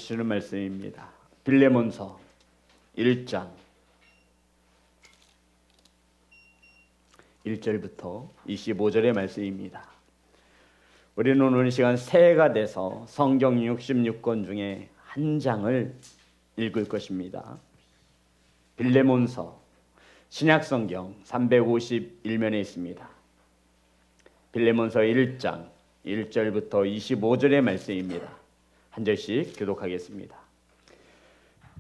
주시는 말씀입니다. 빌레몬서 1장 1절부터 25절의 말씀입니다. 우리는 오늘 시간 새해가 돼서 성경 66권 중에 한 장을 읽을 것입니다. 빌레몬서 신약성경 351면에 있습니다. 빌레몬서 1장 1절부터 25절의 말씀입니다. 한 절씩 교독하겠습니다.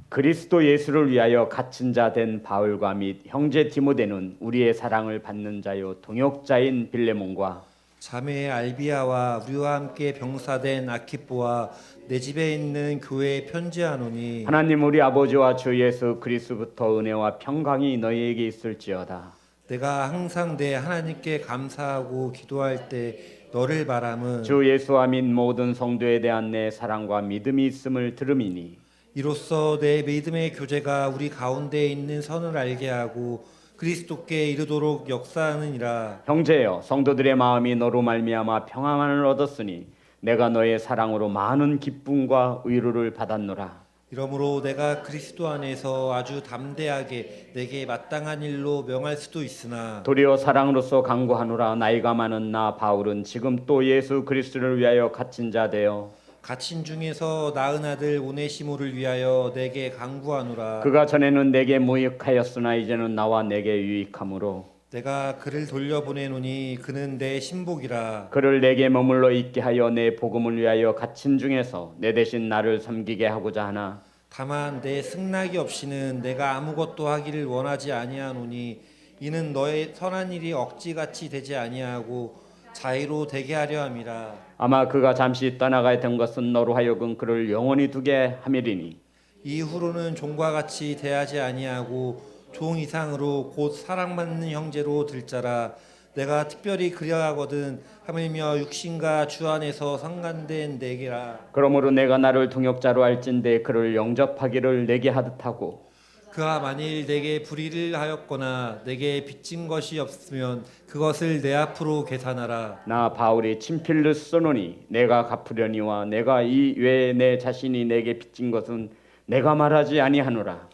그리스도 예수를 위하여 갇힌 자 된 바울과 및 형제 디모데는 우리의 사랑을 받는 자요 동역자인 빌레몬과 자매 알비아와 우리와 함께 병사된 아키포와 내 집에 있는 교회에 편지하노니 하나님 우리 아버지와 주 예수 그리스도부터 은혜와 평강이 너희에게 있을지어다. 내가 항상 내 하나님께 감사하고 기도할 때 너를 바람은 주 예수와 및 모든 성도에 대한 내 사랑과 믿음이 있음을 들음이니 이로써 내 믿음의 교제가 우리 가운데 있는 선을 알게 하고 그리스도께 이르도록 역사하느니라. 형제여 성도들의 마음이 너로 말미암아 평안을 얻었으니 내가 너의 사랑으로 많은 기쁨과 위로를 받았노라. 이러므로 내가 그리스도 안에서 아주 담대하게 내게 마땅한 일로 명할 수도 있으나 도리어 사랑으로서 강구하노라. 나이가 많은 나 바울은 지금 또 예수 그리스도를 위하여 갇힌 자 되어 갇힌 중에서 낳은 아들 오네시모를 위하여 내게 강구하노라. 그가 전에는 내게 무익하였으나 이제는 나와 내게 유익함으로 내가 그를 돌려보내노니 그는 내 신복이라. 그를 내게 머물러 있게 하여 내 복음을 위하여 갇힌 중에서 내 대신 나를 섬기게 하고자 하나 다만 내 승낙이 없이는 내가 아무것도 하기를 원하지 아니하노니 이는 너의 선한 일이 억지같이 되지 아니하고 자의로 되게 하려 함이라. 아마 그가 잠시 떠나가야 된 것은 너로 하여금 그를 영원히 두게 함이리니 이후로는 종과 같이 대하지 아니하고 종 이상으로 곧 사랑받는 형제로 들 자라. 내가 특별히 그려하거든 하물며 육신과 주 안에서 상관된 내게라. 그러므로 내가 나를 동역자로 할진대 그를 영접하기를 내게 하듯하고 그가 만일 내게 불의를 하였거나 내게 빚진 것이 없으면 그것을 내 앞으로 계산하라. 나 바울이 친필로 써노니 내가 갚으려니와 내가 이 외에 내 자신이 내게 빚진 것은 내가 말하지 아니하노라.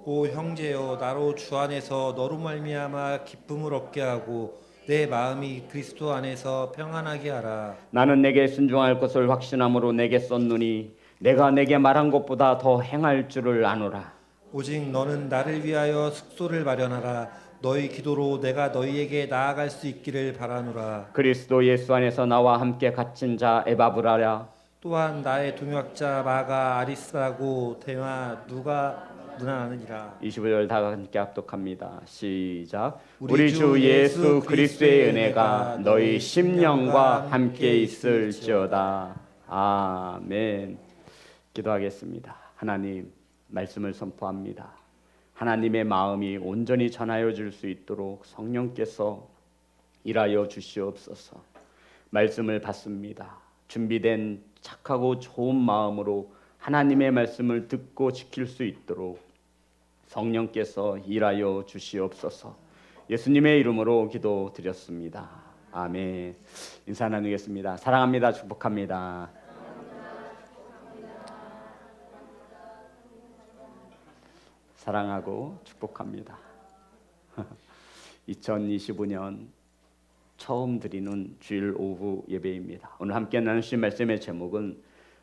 오 형제여 나로 주 안에서 너로 말미암아 기쁨을 얻게 하고 내 마음이 그리스도 안에서 평안하게 하라. 나는 내게 순종할 것을 확신함으로 내게 썼노니 내가 내게 말한 것보다 더 행할 줄을 아노라. 오직 너는 나를 위하여 숙소를 마련하라. 너희 기도로 내가 너희에게 나아갈 수 있기를 바라노라. 그리스도 예수 안에서 나와 함께 갇힌 자 에바브라랴 또한 나의 동역자 마가 아리스라고 대마 누가 문안하느니라. 25절 다 함께 합독합니다. 시작. 우리 주 예수 그리스도의 은혜가 너희 심령과 함께 있을지어다. 아멘. 기도하겠습니다. 하나님 말씀을 선포합니다. 하나님의 마음이 온전히 전하여 줄 수 있도록 성령께서 일하여 주시옵소서. 말씀을 받습니다. 준비된 착하고 좋은 마음으로 하나님의 말씀을 듣고 지킬 수 있도록 성령께서 일하여 주시옵소서. 예수님의 이름으로 기도드렸습니다. 아멘. 인사 나누겠습니다. 사랑합니다. 축복합니다. 사랑하고 축복합니다. 2025년 처음 드리는 주일 오후 예배입니다. 오늘 함께 나누신 말씀의 제목은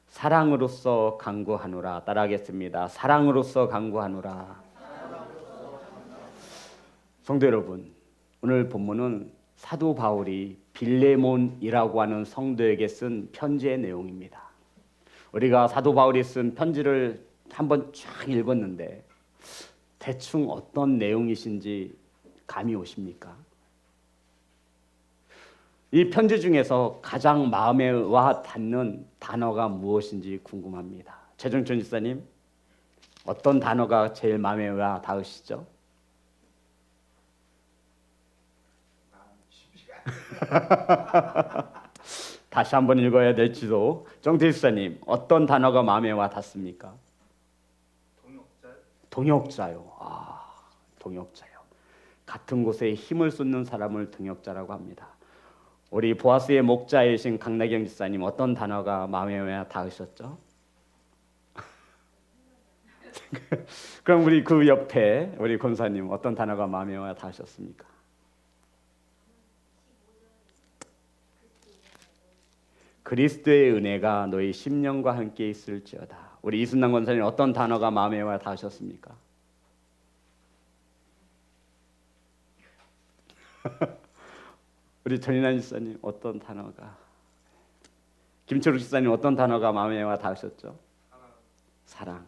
사랑으로서 강구하노라. 따라하겠습니다. 사랑으로서 강구하노라. 성도 여러분, 오늘 본문은 사도 바울이 빌레몬이라고 하는 성도에게 쓴 편지의 내용입니다. 우리가 사도 바울이 쓴 편지를 한번 쫙 읽었는데 대충 어떤 내용이신지 감이 오십니까? 이 편지 중에서 가장 마음에 와 닿는 단어가 무엇인지 궁금합니다. 최정천 집사님, 어떤 단어가 제일 마음에 와 닿으시죠? 다시 한번 읽어야 될지도. 정태 집사님, 어떤 단어가 마음에 와 닿습니까? 동역자요. 동역자요. 같은 곳에 힘을 쏟는 사람을 동역자라고 합니다. 우리 보아스의 목자이신 강나경 집사님, 어떤 단어가 마음에 와 닿으셨죠? 그럼 우리 그 옆에 우리 권사님 어떤 단어가 마음에 와 닿으셨습니까? 그리스도의 은혜가 너희 심령과 함께 있을지어다. 우리 이순남 권사님 어떤 단어가 마음에 와 닿으셨습니까? 우리 전인환 집사님 어떤 단어가, 김철욱 집사님 어떤 단어가 마음에 와 닿으셨죠? 사랑.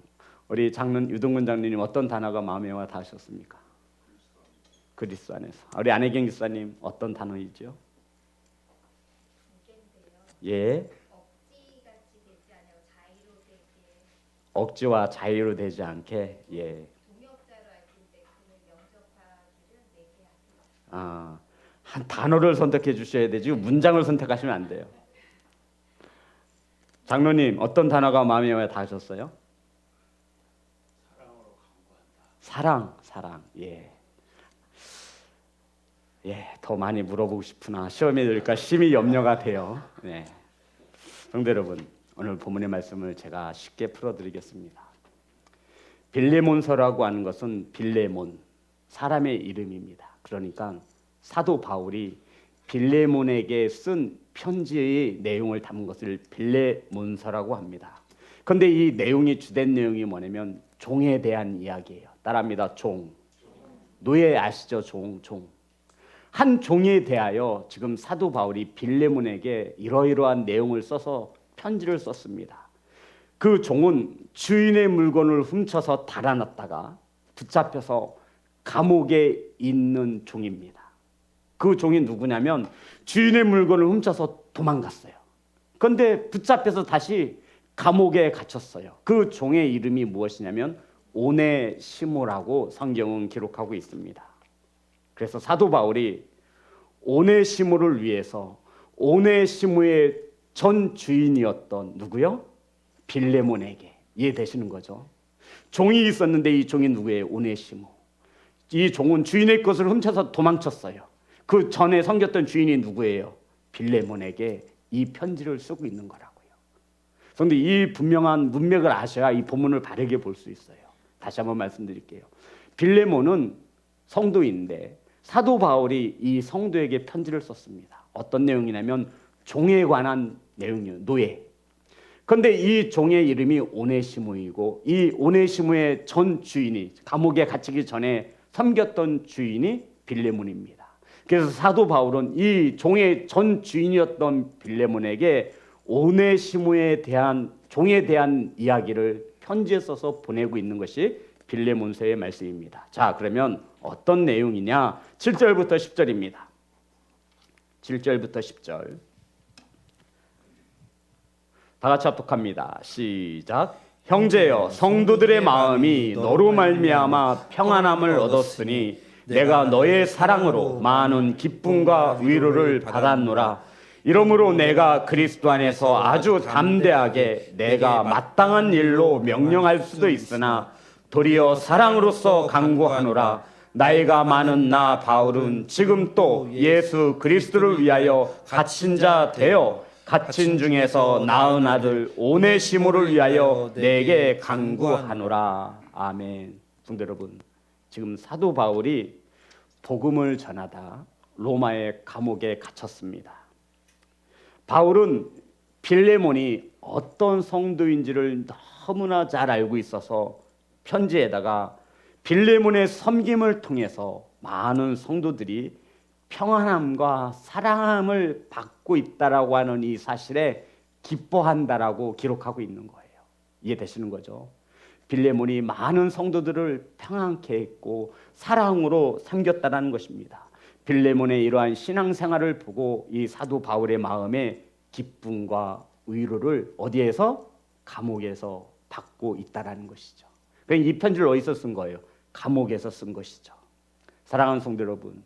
우리 장로님 유동근 장로님 어떤 단어가 마음에 와 닿으셨습니까? 그리스도 안에서. 우리 안혜경 집사님 어떤 단어이죠? 예. 억지와 자유로 되지 않게. 예. 한 단어를 선택해 주셔야 되지 문장을 선택하시면 안 돼요. 장로님 어떤 단어가 마음에 와 닿으셨어요? 사랑. 예. 더 많이 물어보고 싶으나 시험에 들까 심히 염려가 돼요. 네. 성도 여러분, 오늘 본문의 말씀을 제가 쉽게 풀어드리겠습니다. 빌레몬서라고 하는 것은 빌레몬, 사람의 이름입니다. 그러니까 사도 바울이 빌레몬에게 쓴 편지의 내용을 담은 것을 빌레몬서라고 합니다. 그런데 이 내용이 주된 내용이 뭐냐면 종에 대한 이야기예요. 따라합니다. 종. 노예 아시죠? 종. 한 종에 대하여 지금 사도 바울이 빌레몬에게 이러이러한 내용을 써서 편지를 썼습니다. 그 종은 주인의 물건을 훔쳐서 달아났다가 붙잡혀서 감옥에 있는 종입니다. 그 종이 누구냐면 주인의 물건을 훔쳐서 도망갔어요. 그런데 붙잡혀서 다시 감옥에 갇혔어요. 그 종의 이름이 무엇이냐면 오네시모라고 성경은 기록하고 있습니다. 그래서 사도 바울이 오네시모를 위해서 오네시모의 전 주인이었던 누구요? 빌레몬에게. 이해되시는 거죠? 종이 있었는데 이 종이 누구예요? 오네시모. 이 종은 주인의 것을 훔쳐서 도망쳤어요. 그 전에 섬겼던 주인이 누구예요? 빌레몬에게 이 편지를 쓰고 있는 거라고요. 그런데 이 분명한 문맥을 아셔야 이 본문을 바르게 볼 수 있어요. 다시 한번 말씀드릴게요. 빌레몬은 성도인데 사도 바울이 이 성도에게 편지를 썼습니다. 어떤 내용이냐면 종에 관한 내용이에요. 노예. 그런데 이 종의 이름이 오네시모이고 이 오네시모의 전 주인이 감옥에 갇히기 전에 섬겼던 주인이 빌레몬입니다. 그래서 사도 바울은 이 종의 전 주인이었던 빌레몬에게 오네시모에 대한 종에 대한 이야기를 편지에 써서 보내고 있는 것이 빌레몬서의 말씀입니다. 자, 그러면 어떤 내용이냐? 7절부터 10절입니다. 7절부터 10절. 다 같이 합독합니다. 시작. 형제여, 성도들의 마음이 너로 말미암아 평안함을 얻었으니 내가 너의 사랑으로 많은 기쁨과 위로를 받았노라. 이러므로 내가 그리스도 안에서 아주 담대하게 내가 마땅한 일로 명령할 수도 있으나 도리어 사랑으로서 간구하노라. 나이가 많은 나 바울은 지금 또 예수 그리스도를 위하여 갇힌 자 되어 갇힌 중에서 낳은 아들 오네시모를 위하여 내게 간구하노라. 아멘. 성도 여러분, 지금 사도 바울이 복음을 전하다 로마의 감옥에 갇혔습니다. 바울은 빌레몬이 어떤 성도인지를 너무나 잘 알고 있어서 편지에다가 빌레몬의 섬김을 통해서 많은 성도들이 평안함과 사랑함을 받고 있다라고 하는 이 사실에 기뻐한다라고 기록하고 있는 거예요. 이해되시는 거죠? 빌레몬이 많은 성도들을 평안케 했고 사랑으로 섬겼다는 것입니다. 빌레몬의 이러한 신앙생활을 보고 이 사도 바울의 마음에 기쁨과 위로를 어디에서? 감옥에서 받고 있다라는 것이죠. 그러니까 이 편지를 어디서 쓴 거예요? 감옥에서 쓴 것이죠. 사랑하는 성도 여러분,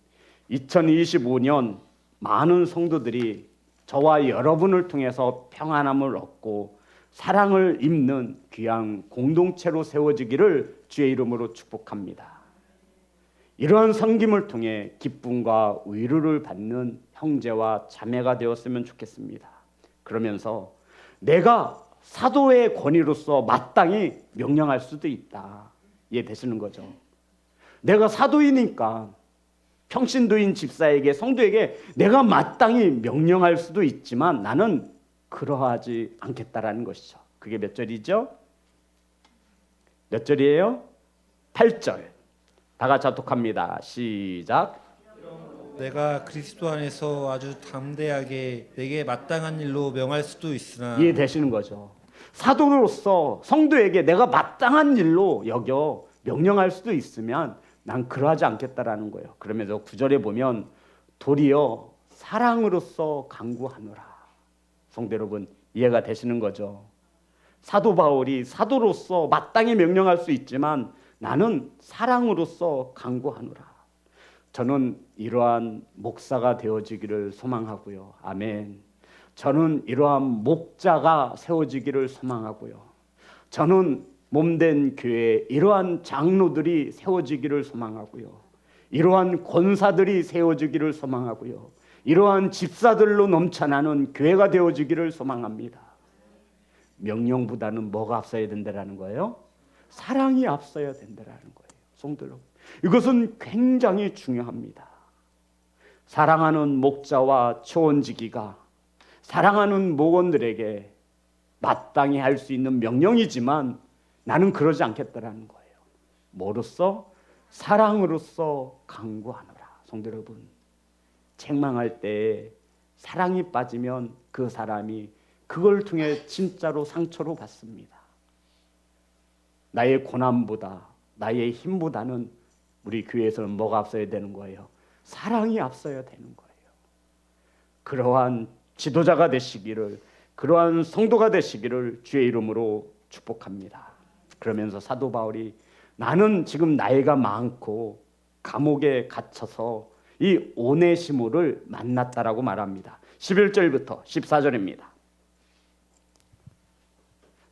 2025년 많은 성도들이 저와 여러분을 통해서 평안함을 얻고 사랑을 입는 귀한 공동체로 세워지기를 주의 이름으로 축복합니다. 이러한 섬김을 통해 기쁨과 위로를 받는 형제와 자매가 되었으면 좋겠습니다. 그러면서 내가 사도의 권위로서 마땅히 명령할 수도 있다. 이해되시는 거죠? 내가 사도이니까 평신도인 집사에게, 성도에게 내가 마땅히 명령할 수도 있지만 나는 그러하지 않겠다라는 것이죠. 그게 몇 절이죠? 몇 절이에요? 8절. 다 같이 합독합니다. 시작. 내가 그리스도 안에서 아주 담대하게 내게 마땅한 일로 명할 수도 있으나 이해되시는 거죠? 사도로서 성도에게 내가 마땅한 일로 여겨 명령할 수도 있으면 난 그러하지 않겠다라는 거예요. 그러면서 9절에 보면 도리어 사랑으로서 강구하노라. 성도 여러분, 이해가 되시는 거죠? 사도 바울이 사도로서 마땅히 명령할 수 있지만 나는 사랑으로서 강구하노라. 저는 이러한 목사가 되어지기를 소망하고요. 아멘. 저는 이러한 목자가 세워지기를 소망하고요. 저는 몸된 교회에 이러한 장로들이 세워지기를 소망하고요. 이러한 권사들이 세워지기를 소망하고요. 이러한 집사들로 넘쳐나는 교회가 되어지기를 소망합니다. 명령보다는 뭐가 앞서야 된다라는 거예요? 사랑이 앞서야 된다라는 거예요. 성도 여러분, 이것은 굉장히 중요합니다. 사랑하는 목자와 초원지기가 사랑하는 목원들에게 마땅히 할 수 있는 명령이지만 나는 그러지 않겠다라는 거예요. 뭐로써? 사랑으로서 강구하노라. 성도 여러분, 책망할 때 사랑이 빠지면 그 사람이 그걸 통해 진짜로 상처로 받습니다. 나의 고난보다 나의 힘보다는 우리 교회에서는 뭐가 앞서야 되는 거예요? 사랑이 앞서야 되는 거예요. 그러한 지도자가 되시기를, 그러한 성도가 되시기를 주의 이름으로 축복합니다. 그러면서 사도 바울이 나는 지금 나이가 많고 감옥에 갇혀서 이 오네시모를 만났다라고 말합니다. 11절부터 14절입니다.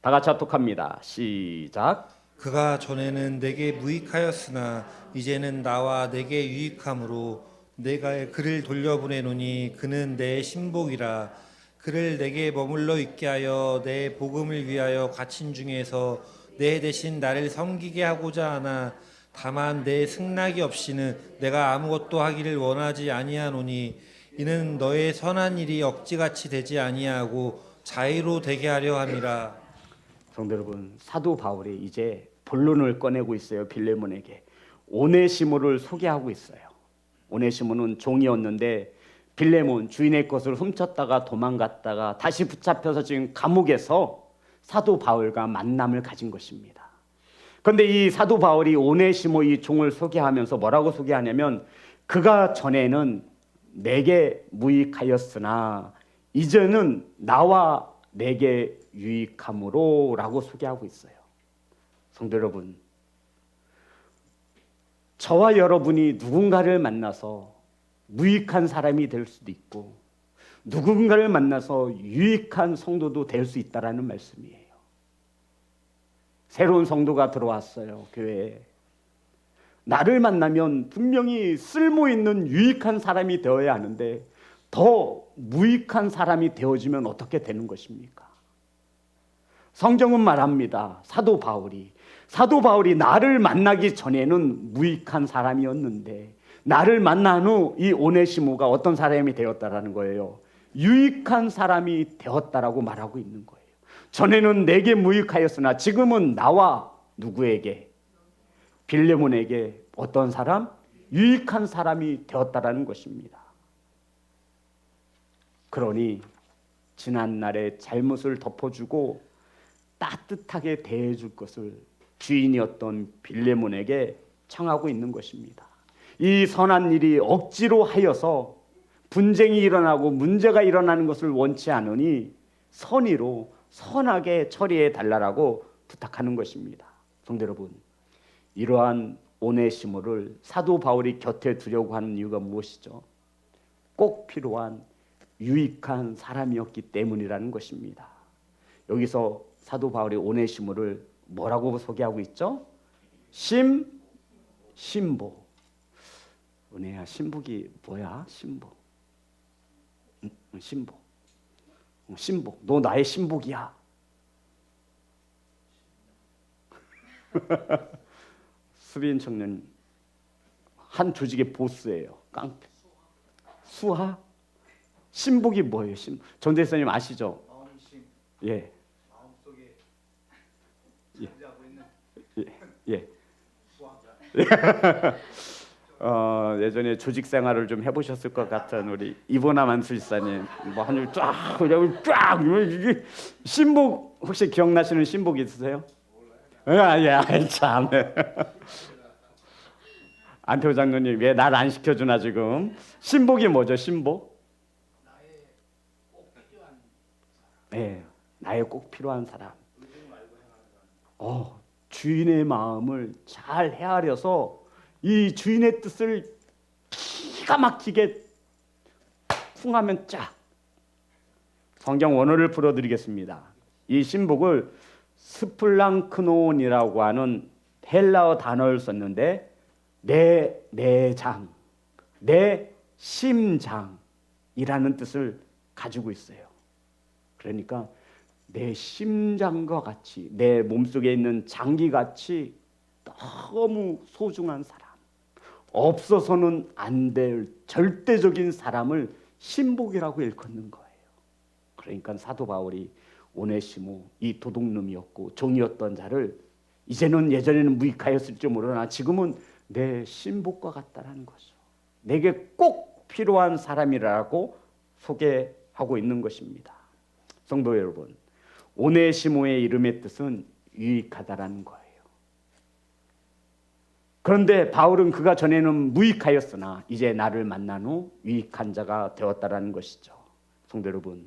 다 같이 합독합니다. 시작. 그가 전에는 내게 무익하였으나 이제는 나와 내게 유익함으로 내가 그를 돌려보내노니 그는 내 신복이라. 그를 내게 머물러 있게 하여 내 복음을 위하여 갇힌 중에서 내 대신 나를 섬기게 하고자 하나 다만 내 승낙이 없이는 내가 아무것도 하기를 원하지 아니하노니 이는 너의 선한 일이 억지같이 되지 아니하고 자의로 되게 하려 함이라. 성도 여러분, 사도 바울이 이제 본론을 꺼내고 있어요. 빌레몬에게 오네시모를 소개하고 있어요. 오네시모는 종이었는데 빌레몬 주인의 것을 훔쳤다가 도망갔다가 다시 붙잡혀서 지금 감옥에서 사도 바울과 만남을 가진 것입니다. 그런데 이 사도 바울이 오네시모 이 종을 소개하면서 뭐라고 소개하냐면 그가 전에는 내게 무익하였으나 이제는 나와 내게 유익함으로 라고 소개하고 있어요. 성도 여러분, 저와 여러분이 누군가를 만나서 무익한 사람이 될 수도 있고 누군가를 만나서 유익한 성도도 될 수 있다라는 말씀이에요. 새로운 성도가 들어왔어요, 교회에. 나를 만나면 분명히 쓸모있는 유익한 사람이 되어야 하는데 더 무익한 사람이 되어지면 어떻게 되는 것입니까? 성경은 말합니다. 사도 바울이 나를 만나기 전에는 무익한 사람이었는데 나를 만난 후 이 오네시모가 어떤 사람이 되었다라는 거예요. 유익한 사람이 되었다라고 말하고 있는 거예요. 전에는 내게 무익하였으나 지금은 나와 누구에게? 빌레몬에게 어떤 사람? 유익한 사람이 되었다라는 것입니다. 그러니 지난날의 잘못을 덮어주고 따뜻하게 대해줄 것을 주인이었던 빌레몬에게 청하고 있는 것입니다. 이 선한 일이 억지로 하여서 분쟁이 일어나고 문제가 일어나는 것을 원치 않으니 선의로 선하게 처리해 달라고 부탁하는 것입니다. 성도 여러분, 이러한 오네시모를 사도 바울이 곁에 두려고 하는 이유가 무엇이죠? 꼭 필요한 유익한 사람이었기 때문이라는 것입니다. 여기서 사도 바울이 오네시모를 뭐라고 소개하고 있죠? 신복. 은혜야, 신복이 뭐야? 신복. 너 나의 신복이야. 수빈 청년 한 조직의 보스예요. 깡패. 수하? 신복이 뭐예요? 전대사님 아시죠? 예. 예. 예전에 조직 생활을 좀 해보셨을 것 같은 우리 이보나 만술사님 뭐 한줄 쫙 그냥 쫙 이게 신복 혹시 기억나시는 신복 있으세요? 예, 참. 안태호 장로님 왜 날 안 시켜주나 지금? 신복이 뭐죠? 신복? 네, 나의 꼭 필요한 사람. 주인의 마음을 잘 헤아려서 이 주인의 뜻을 기가 막히게 풍하면 쫙. 성경 원어를 풀어드리겠습니다. 이 신복을 스플랑크논이라고 하는 헬라어 단어를 썼는데 내 내장, 내 심장이라는 뜻을 가지고 있어요. 그러니까 내 심장과 같이 내 몸속에 있는 장기같이 너무 소중한 사람, 없어서는 안 될 절대적인 사람을 신복이라고 일컫는 거예요. 그러니까 사도 바울이 오네시모 이 도둑놈이었고 종이었던 자를 이제는 예전에는 무익하였을지 모르나 지금은 내 신복과 같다라는 거죠. 내게 꼭 필요한 사람이라고 소개하고 있는 것입니다. 성도 여러분, 오네시모의 이름의 뜻은 유익하다라는 거예요. 그런데 바울은 그가 전에는 무익하였으나 이제 나를 만난 후 유익한 자가 되었다라는 것이죠. 성도 여러분,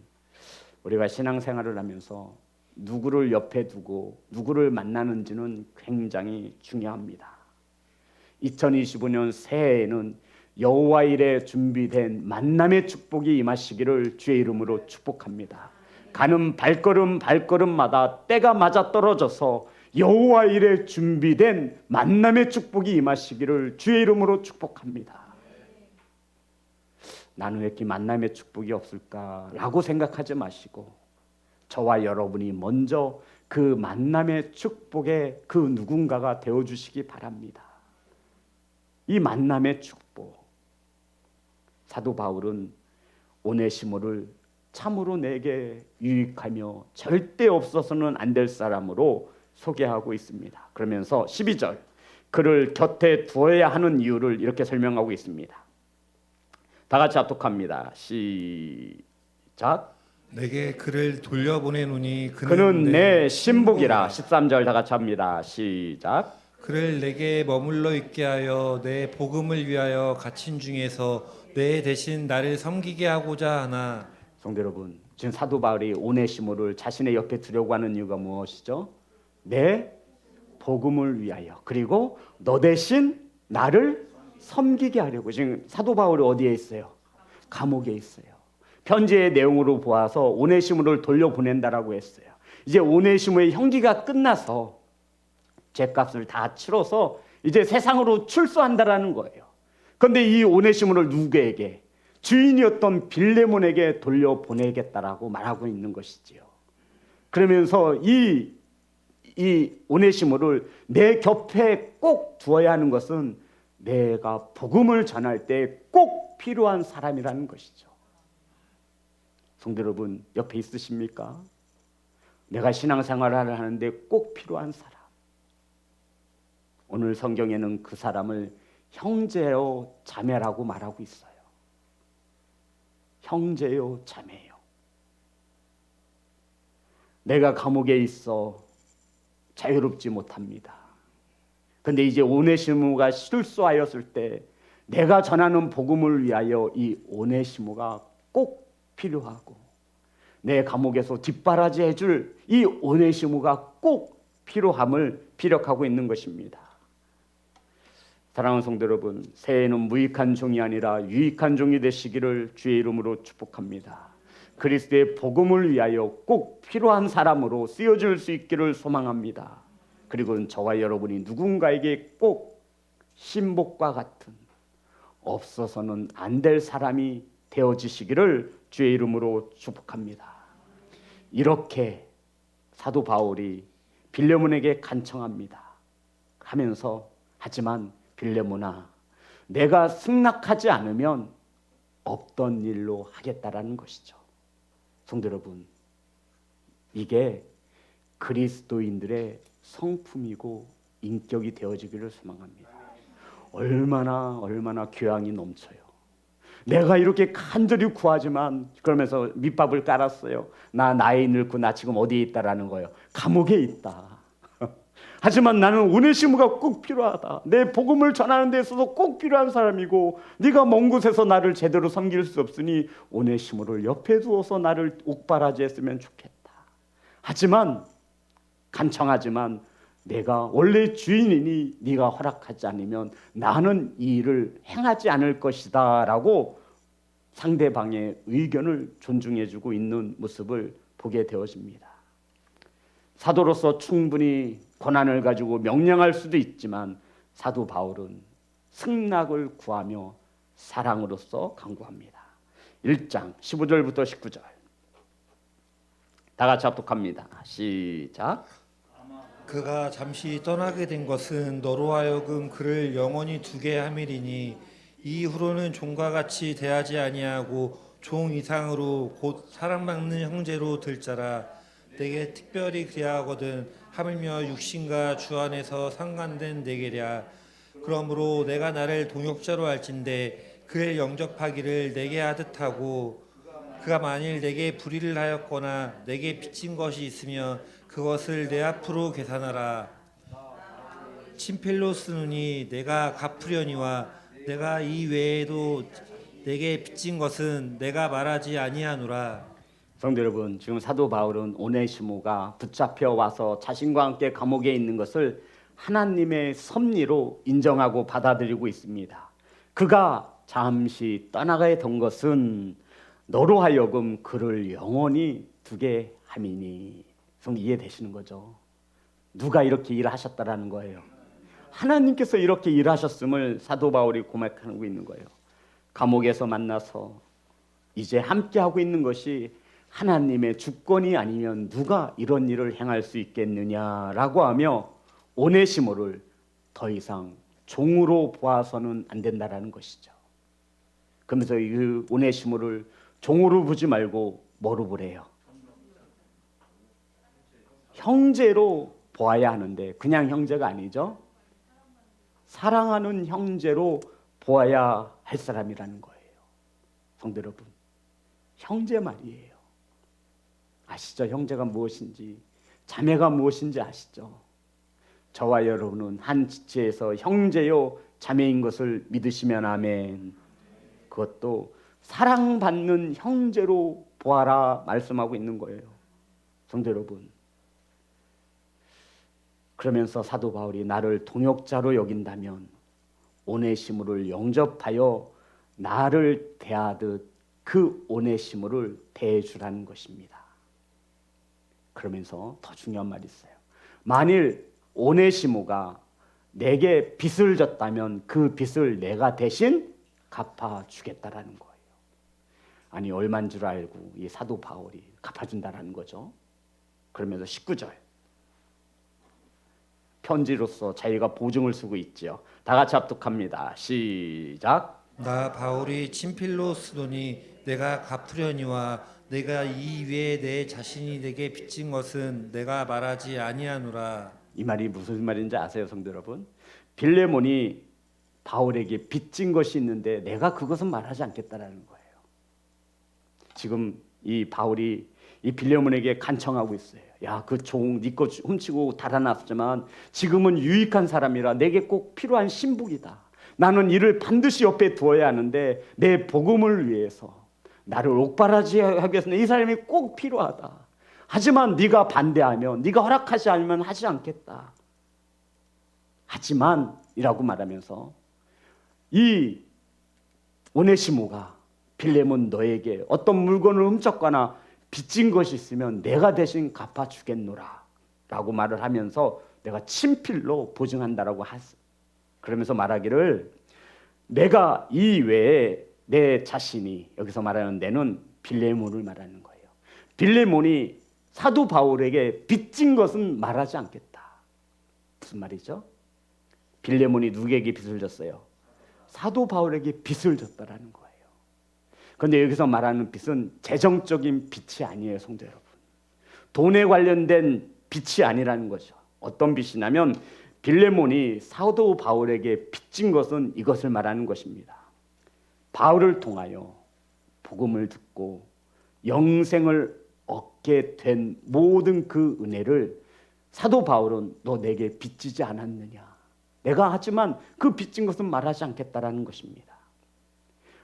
우리가 신앙생활을 하면서 누구를 옆에 두고 누구를 만나는지는 굉장히 중요합니다. 2025년 새해에는 여호와 일에 준비된 만남의 축복이 임하시기를 주의 이름으로 축복합니다. 가는 발걸음마다 때가 맞아 떨어져서 여호와 일에 준비된 만남의 축복이 임하시기를 주의 이름으로 축복합니다. 나는 왜 이렇게 만남의 축복이 없을까라고 생각하지 마시고 저와 여러분이 먼저 그 만남의 축복의 그 누군가가 되어주시기 바랍니다. 이 만남의 축복, 사도 바울은 오네시모를 참으로 내게 유익하며 절대 없어서는 안 될 사람으로 소개하고 있습니다. 그러면서 12절 그를 곁에 두어야 하는 이유를 이렇게 설명하고 있습니다. 다 같이 합독합니다. 시작. 내게 그를 돌려보내노니 그는 내 신복이라. 13절 다 같이 합니다. 시작. 그를 내게 머물러 있게 하여 내 복음을 위하여 갇힌 중에서 내 대신 나를 섬기게 하고자 하나. 성도 여러분, 지금 사도 바울이 오네시모를 자신의 옆에 두려고 하는 이유가 무엇이죠? 내 복음을 위하여, 그리고 너 대신 나를 섬기게 하려고. 지금 사도 바울이 어디에 있어요? 감옥에 있어요. 편지의 내용으로 보아서 오네시모를 돌려보낸다라고 했어요. 이제 오네시모의 형기가 끝나서 죄값을 다 치러서 이제 세상으로 출소한다라는 거예요. 그런데 이 오네시모를 누구에게? 주인이었던 빌레몬에게 돌려보내겠다라고 말하고 있는 것이지요. 그러면서 이 오네시모를 내 곁에 꼭 두어야 하는 것은 내가 복음을 전할 때 꼭 필요한 사람이라는 것이죠. 성도 여러분, 옆에 있으십니까? 내가 신앙생활을 하는데 꼭 필요한 사람. 오늘 성경에는 그 사람을 형제요 자매라고 말하고 있어요. 형제요 자매요. 내가 감옥에 있어 자유롭지 못합니다. 그런데 이제 오네시모가 실수하였을 때 내가 전하는 복음을 위하여 이 오네시모가 꼭 필요하고 내 감옥에서 뒷바라지 해줄 이 오네시모가 꼭 필요함을 피력하고 있는 것입니다. 사랑하는 성도 여러분, 새해에는 무익한 종이 아니라 유익한 종이 되시기를 주의 이름으로 축복합니다. 그리스도의 복음을 위하여 꼭 필요한 사람으로 쓰여질 수 있기를 소망합니다. 그리고 저와 여러분이 누군가에게 꼭 신복과 같은 없어서는 안 될 사람이 되어지시기를 주의 이름으로 축복합니다. 이렇게 사도 바울이 빌레몬에게 간청합니다. 하면서 하지만 빌레몬아, 내가 승낙하지 않으면 없던 일로 하겠다라는 것이죠. 성도 여러분, 이게 그리스도인들의 성품이고 인격이 되어지기를 소망합니다. 얼마나 교양이 넘쳐요. 내가 이렇게 간절히 구하지만 그러면서 밑밥을 깔았어요. 나이 늙고 나 지금 어디에 있다라는 거예요. 감옥에 있다. 하지만 나는 오네시모가 꼭 필요하다. 내 복음을 전하는 데 있어서 꼭 필요한 사람이고 네가 먼 곳에서 나를 제대로 섬길 수 없으니 오네시모를 옆에 두어서 나를 옥바라지 했으면 좋겠다. 하지만 간청하지만 내가 원래 주인이니 네가 허락하지 않으면 나는 이 일을 행하지 않을 것이다 라고 상대방의 의견을 존중해주고 있는 모습을 보게 되어집니다. 사도로서 충분히 권한을 가지고 명령할 수도 있지만 사도 바울은 승낙을 구하며 사랑으로서 강구합니다. 1장 15절부터 19절 다 같이 합독합니다. 시작. 그가 잠시 떠나게 된 것은 너로 하여금 그를 영원히 두게 함이리니 이후로는 종과 같이 대하지 아니하고 종 이상으로 곧 사랑받는 형제로 들 자라. 내게 특별히 그리하거든 하물며 육신과 주 안에서 상관된 내게랴. 그러므로 내가 나를 동역자로 할진대 그를 영접하기를 내게 하듯 하고 그가 만일 내게 불의를 하였거나 내게 빚진 것이 있으면 그것을 내 앞으로 계산하라. 친필로스누니 내가 갚으려니와 내가 이 외에도 내게 빚진 것은 내가 말하지 아니하노라. 성도 여러분, 지금 사도 바울은 오네시모가 붙잡혀 와서 자신과 함께 감옥에 있는 것을 하나님의 섭리로 인정하고 받아들이고 있습니다. 그가 잠시 떠나가야 된 것은 너로 하여금 그를 영원히 두게 함이니. 성도 이해되시는 거죠? 누가 이렇게 일하셨다라는 거예요. 하나님께서 이렇게 일하셨음을 사도 바울이 고백하고 있는 거예요. 감옥에서 만나서 이제 함께하고 있는 것이 하나님의 주권이 아니면 누가 이런 일을 행할 수 있겠느냐라고 하며 오네시모를 더 이상 종으로 보아서는 안 된다라는 것이죠. 그러면서 이 오네시모를 종으로 보지 말고 뭐로 보래요? 형제로 보아야 하는데 그냥 형제가 아니죠. 사랑하는 형제로 보아야 할 사람이라는 거예요. 성도 여러분, 형제 말이에요. 아시죠? 형제가 무엇인지, 자매가 무엇인지 아시죠? 저와 여러분은 한 지체에서 형제요 자매인 것을 믿으시면 아멘. 그것도 사랑받는 형제로 보아라 말씀하고 있는 거예요. 성도 여러분, 그러면서 사도 바울이 나를 동역자로 여긴다면 오네시모를 영접하여 나를 대하듯 그 오네시모를 대해주라는 것입니다. 그러면서 더 중요한 말이 있어요. 만일 오네시모가 내게 빚을 졌다면 그 빚을 내가 대신 갚아주겠다라는 거예요. 아니 얼마인 줄 알고 이 사도 바울이 갚아준다라는 거죠. 그러면서 19절 편지로서 자기가 보증을 쓰고 있죠. 다 같이 합독합니다. 시작. 나 바울이 친필로스노니 내가 갚으려니와 내가 이 외에 내 자신이 내게 빚진 것은 내가 말하지 아니하노라. 이 말이 무슨 말인지 아세요, 성도 여러분? 빌레몬이 바울에게 빚진 것이 있는데 내가 그것은 말하지 않겠다라는 거예요. 지금 이 바울이 이 빌레몬에게 간청하고 있어요. 야, 그 종 네 거 훔치고 달아났지만 지금은 유익한 사람이라 내게 꼭 필요한 신복이다. 나는 이를 반드시 옆에 두어야 하는데 내 복음을 위해서 나를 옥바라지 하기 위해서는 이 사람이 꼭 필요하다. 하지만 네가 반대하면, 네가 허락하지 않으면 하지 않겠다. 하지만 이라고 말하면서 이 오네시모가 빌레몬 너에게 어떤 물건을 훔쳤거나 빚진 것이 있으면 내가 대신 갚아주겠노라 라고 말을 하면서 내가 친필로 보증한다라고 하세. 그러면서 말하기를 내가 이 외에 내 자신이, 여기서 말하는 내는 빌레몬을 말하는 거예요. 빌레몬이 사도 바울에게 빚진 것은 말하지 않겠다. 무슨 말이죠? 빌레몬이 누구에게 빚을 졌어요? 사도 바울에게 빚을 졌다라는 거예요. 그런데 여기서 말하는 빚은 재정적인 빚이 아니에요, 성도 여러분. 돈에 관련된 빚이 아니라는 거죠. 어떤 빚이냐면 빌레몬이 사도 바울에게 빚진 것은 이것을 말하는 것입니다. 바울을 통하여 복음을 듣고 영생을 얻게 된 모든 그 은혜를 사도 바울은 너 내게 빚지지 않았느냐? 내가 하지만 그 빚진 것은 말하지 않겠다라는 것입니다.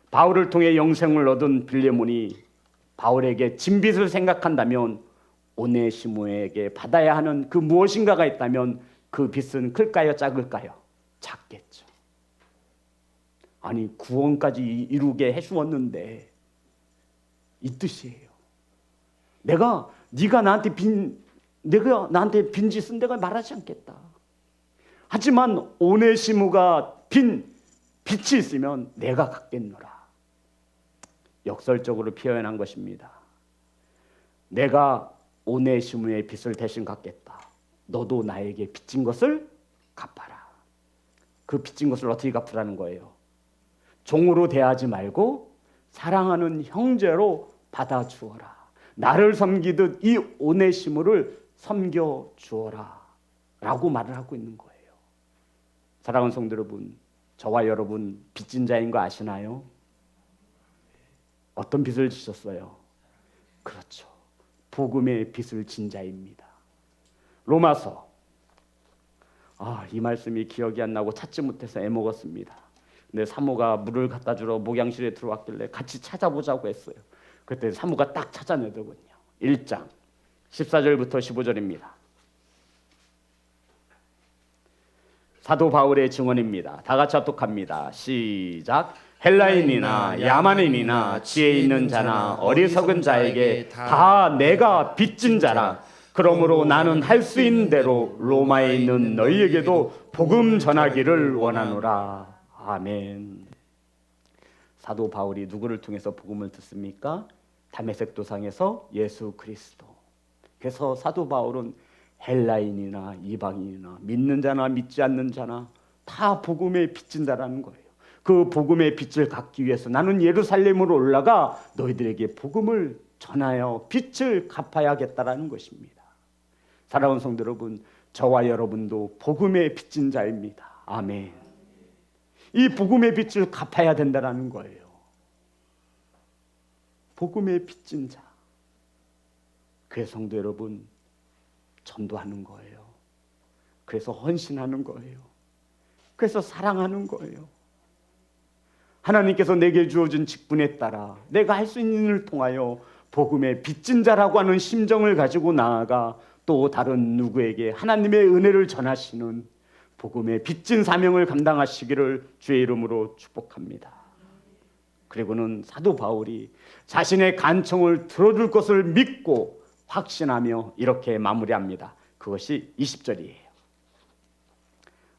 바울을 통해 영생을 얻은 빌레몬이 바울에게 진 빚을 생각한다면 오네시모에게 받아야 하는 그 무엇인가가 있다면 그 빚은 클까요, 작을까요? 작겠죠. 아니 구원까지 이루게 해주었는데 이 뜻이에요. 내가 나한테 빈 짓은 내가 말하지 않겠다. 하지만 오네시모가 빚이 있으면 내가 갚겠노라. 역설적으로 표현한 것입니다. 내가 오네시모의 빚을 대신 갚겠다. 너도 나에게 빚진 것을 갚아라. 그 빚진 것을 어떻게 갚으라는 거예요? 종으로 대하지 말고 사랑하는 형제로 받아주어라. 나를 섬기듯 이 오네시모를 섬겨주어라 라고 말을 하고 있는 거예요. 사랑하는 성도 여러분, 저와 여러분 빚진 자인 거 아시나요? 어떤 빚을 지셨어요? 그렇죠. 복음의 빚을 진 자입니다. 로마서 이 말씀이 기억이 안 나고 찾지 못해서 애먹었습니다. 근데 사모가 물을 갖다 주러 목양실에 들어왔길래 같이 찾아보자고 했어요. 그때 사모가 딱 찾아내더군요. 1장 14절부터 15절입니다. 사도 바울의 증언입니다. 다 같이 합독합니다. 시작. 헬라인이나 야만인이나 지혜 있는 자나 어리석은 자에게 다 내가 빚진 자라. 그러므로 나는 할 수 있는 대로 로마에 있는 너희에게도 복음 전하기를 원하노라. 아멘. 사도 바울이 누구를 통해서 복음을 듣습니까? 다메섹 도상에서 예수 그리스도. 그래서 사도 바울은 헬라인이나 이방인이나 믿는 자나 믿지 않는 자나 다 복음에 빚진다라는 거예요. 그 복음의 빚을 갚기 위해서 나는 예루살렘으로 올라가 너희들에게 복음을 전하여 빚을 갚아야겠다라는 것입니다. 사랑하는 성도 여러분, 저와 여러분도 복음의 빚진 자입니다. 아멘. 이 복음의 빚을 갚아야 된다라는 거예요. 복음의 빚진 자. 그래서 성도 여러분, 전도하는 거예요. 그래서 헌신하는 거예요. 그래서 사랑하는 거예요. 하나님께서 내게 주어진 직분에 따라 내가 할 수 있는 일을 통하여 복음의 빚진 자라고 하는 심정을 가지고 나아가 또 다른 누구에게 하나님의 은혜를 전하시는 복음의 빚진 사명을 감당하시기를 주의 이름으로 축복합니다. 그리고는 사도 바울이 자신의 간청을 들어줄 것을 믿고 확신하며 이렇게 마무리합니다. 그것이 20절이에요.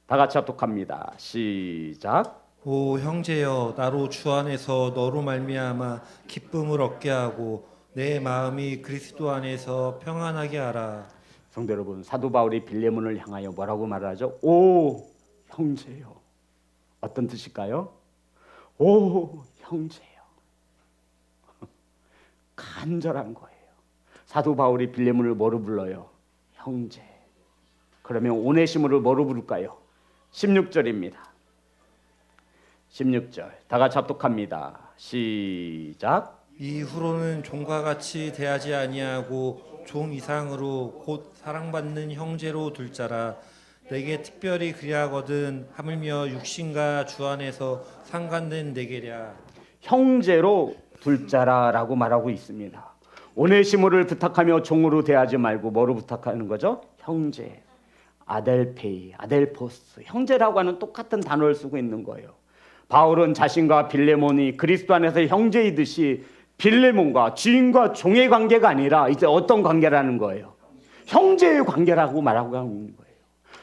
다 같이 합독합니다. 시작. 오 형제여, 나로 주 안에서 너로 말미암아 기쁨을 얻게 하고 내 마음이 그리스도 안에서 평안하게 하라. 성도 여러분, 사도 바울이 빌레몬을 향하여 뭐라고 말하죠? 오 형제여. 어떤 뜻일까요? 오 형제여. 간절한 거예요. 사도 바울이 빌레몬을 뭐로 불러요? 형제. 그러면 오네시모를 뭐로 부를까요? 16절입니다. 16절 다 같이 합독합니다. 시작. 이후로는 종과 같이 대하지 아니하고 종 이상으로 곧 사랑받는 형제로 둘 자라. 내게 특별히 그리하거든 하물며 육신과 주 안에서 상관된 내게랴. 형제로 둘 자라라고 말하고 있습니다. 오네시모를 부탁하며 종으로 대하지 말고 뭐로 부탁하는 거죠? 형제. 아델페이, 아델포스. 형제라고 하는 똑같은 단어를 쓰고 있는 거예요. 바울은 자신과 빌레몬이 그리스도 안에서 형제이듯이 빌레몬과 주인과 종의 관계가 아니라 이제 어떤 관계라는 거예요? 형제의 관계라고 말하고 있는 거예요.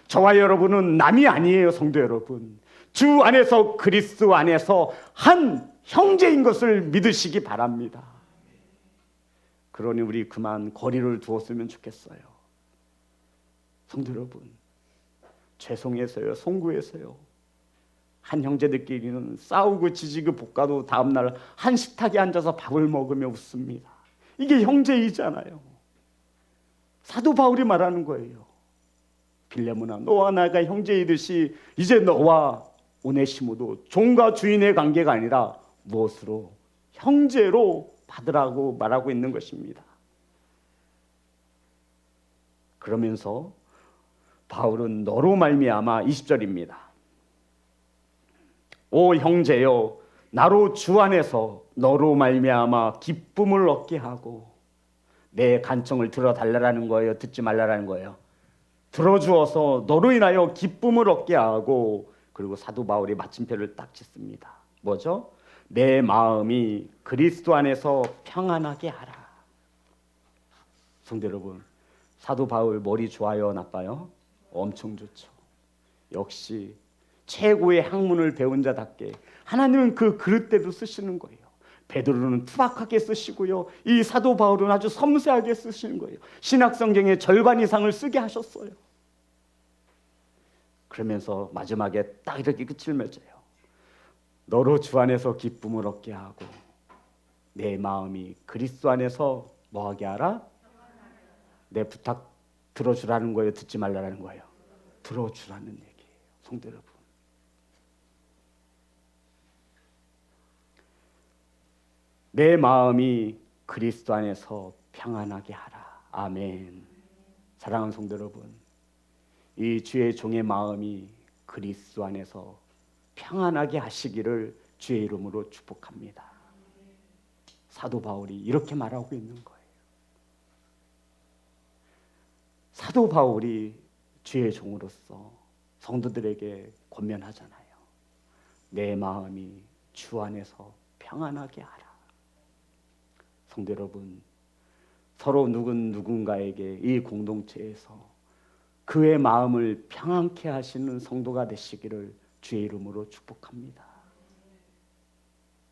저와 여러분은 남이 아니에요, 성도 여러분. 주 안에서 그리스도 안에서 한 형제인 것을 믿으시기 바랍니다. 그러니 우리 그만 거리를 두었으면 좋겠어요. 성도 여러분, 죄송해서요, 송구해서요. 한 형제들끼리는 싸우고 지지고 볶아도 다음날 한 식탁에 앉아서 밥을 먹으며 웃습니다. 이게 형제이잖아요. 사도 바울이 말하는 거예요. 빌레몬아, 너와 나가 형제이듯이 이제 너와 오네시모도 종과 주인의 관계가 아니라 무엇으로? 형제로 받으라고 말하고 있는 것입니다. 그러면서 바울은 너로 말미암아 20절입니다. 오 형제여, 나로 주 안에서 너로 말미암아 기쁨을 얻게 하고, 내 간청을 들어달라는 거예요? 듣지 말라는 거예요? 들어주어서 너로 인하여 기쁨을 얻게 하고, 그리고 사도 바울이 마침표를 딱 짓습니다. 뭐죠? 내 마음이 그리스도 안에서 평안하게 하라. 성도 여러분, 사도 바울 머리 좋아요, 나빠요? 엄청 좋죠. 역시 최고의 학문을 배운 자답게 하나님은 그 그릇대로 쓰시는 거예요. 베드로는 투박하게 쓰시고요, 이 사도 바울은 아주 섬세하게 쓰시는 거예요. 신약 성경의 절반 이상을 쓰게 하셨어요. 그러면서 마지막에 딱 이렇게 끝을 맺어요. 너로 주 안에서 기쁨을 얻게 하고 내 마음이 그리스도 안에서 뭐하게 하라? 내 부탁 들어주라는 거예요, 듣지 말라는 거예요? 들어주라는 얘기예요. 성도 여러분, 내 마음이 그리스도 안에서 평안하게 하라. 아멘. 사랑하는 성도 여러분, 이 주의 종의 마음이 그리스도 안에서 평안하게 하시기를 주의 이름으로 축복합니다. 사도 바울이 이렇게 말하고 있는 거예요. 사도 바울이 주의 종으로서 성도들에게 권면하잖아요. 내 마음이 주 안에서 평안하게 하라. 성도 여러분, 서로 누군가에게 이 공동체에서 그의 마음을 평안케 하시는 성도가 되시기를 주의 이름으로 축복합니다.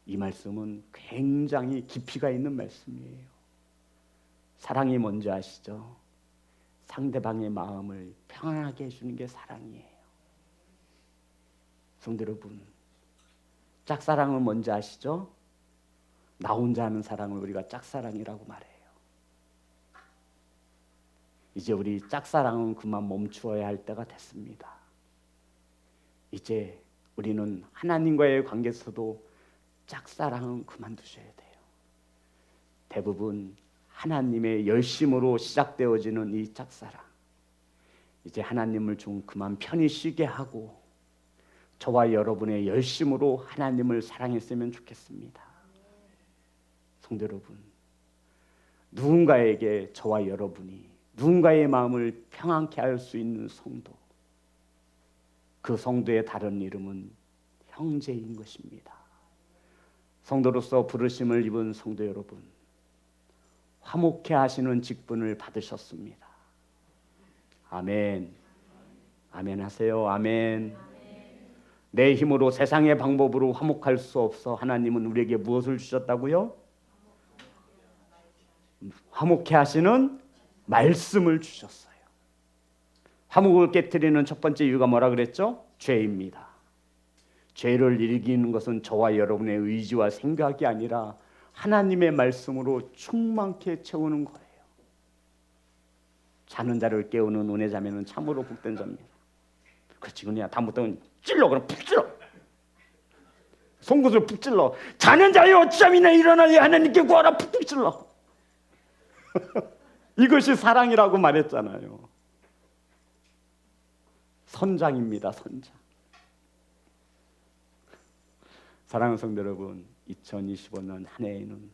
이 말씀은 굉장히 깊이가 있는 말씀이에요. 사랑이 뭔지 아시죠? 상대방의 마음을 평안하게 해주는 게 사랑이에요. 성도 여러분, 짝사랑은 뭔지 아시죠? 나 혼자 하는 사랑을 우리가 짝사랑이라고 말해요. 이제 우리 짝사랑은 그만 멈추어야 할 때가 됐습니다. 이제 우리는 하나님과의 관계에서도 짝사랑은 그만두셔야 돼요. 대부분 하나님의 열심으로 시작되어지는 이 짝사랑, 이제 하나님을 좀 그만 편히 쉬게 하고 저와 여러분의 열심으로 하나님을 사랑했으면 좋겠습니다. 성도 여러분, 누군가에게 저와 여러분이 누군가의 마음을 평안케 할 수 있는 성도, 그 성도의 다른 이름은 형제인 것입니다. 성도로서 부르심을 입은 성도 여러분, 화목케 하시는 직분을 받으셨습니다. 아멘. 아멘 하세요. 아멘. 내 힘으로 세상의 방법으로 화목할 수 없어 하나님은 우리에게 무엇을 주셨다고요? 화목케 하시는 말씀을 주셨어요. 화목을 깨트리는 첫 번째 이유가 뭐라 그랬죠? 죄입니다. 죄를 이기는 것은 저와 여러분의 의지와 생각이 아니라 하나님의 말씀으로 충만케 채우는 거예요. 자는 자를 깨우는 은혜 자매는 참으로 복된 자입니다. 그렇지, 그냥 다 못하면 찔러, 그럼 푹 찔러. 송곳을 푹 찔러. 자는 자여 어찌하면 일어나리 하나님께 구하라, 푹 찔러. 이것이 사랑이라고 말했잖아요. 선장입니다, 선장. 사랑하는 성도 여러분, 2025년 한 해에는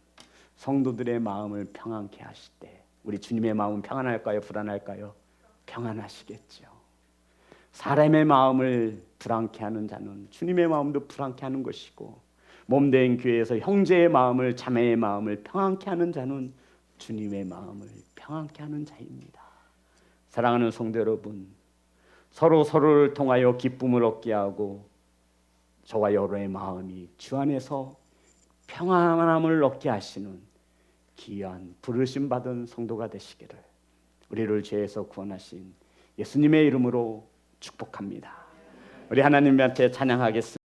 성도들의 마음을 평안케 하실 때 우리 주님의 마음은 평안할까요? 불안할까요? 평안하시겠죠. 사람의 마음을 불안케 하는 자는 주님의 마음도 불안케 하는 것이고, 몸된 교회에서 형제의 마음을, 자매의 마음을 평안케 하는 자는 주님의 마음을 평안케 하는 자입니다. 사랑하는 성도 여러분, 서로를 통하여 기쁨을 얻게 하고 저와 여러분의 마음이 주 안에서 평안함을 얻게 하시는 귀한 부르심 받은 성도가 되시기를 우리를 죄에서 구원하신 예수님의 이름으로 축복합니다. 우리 하나님한테 찬양하겠습니다.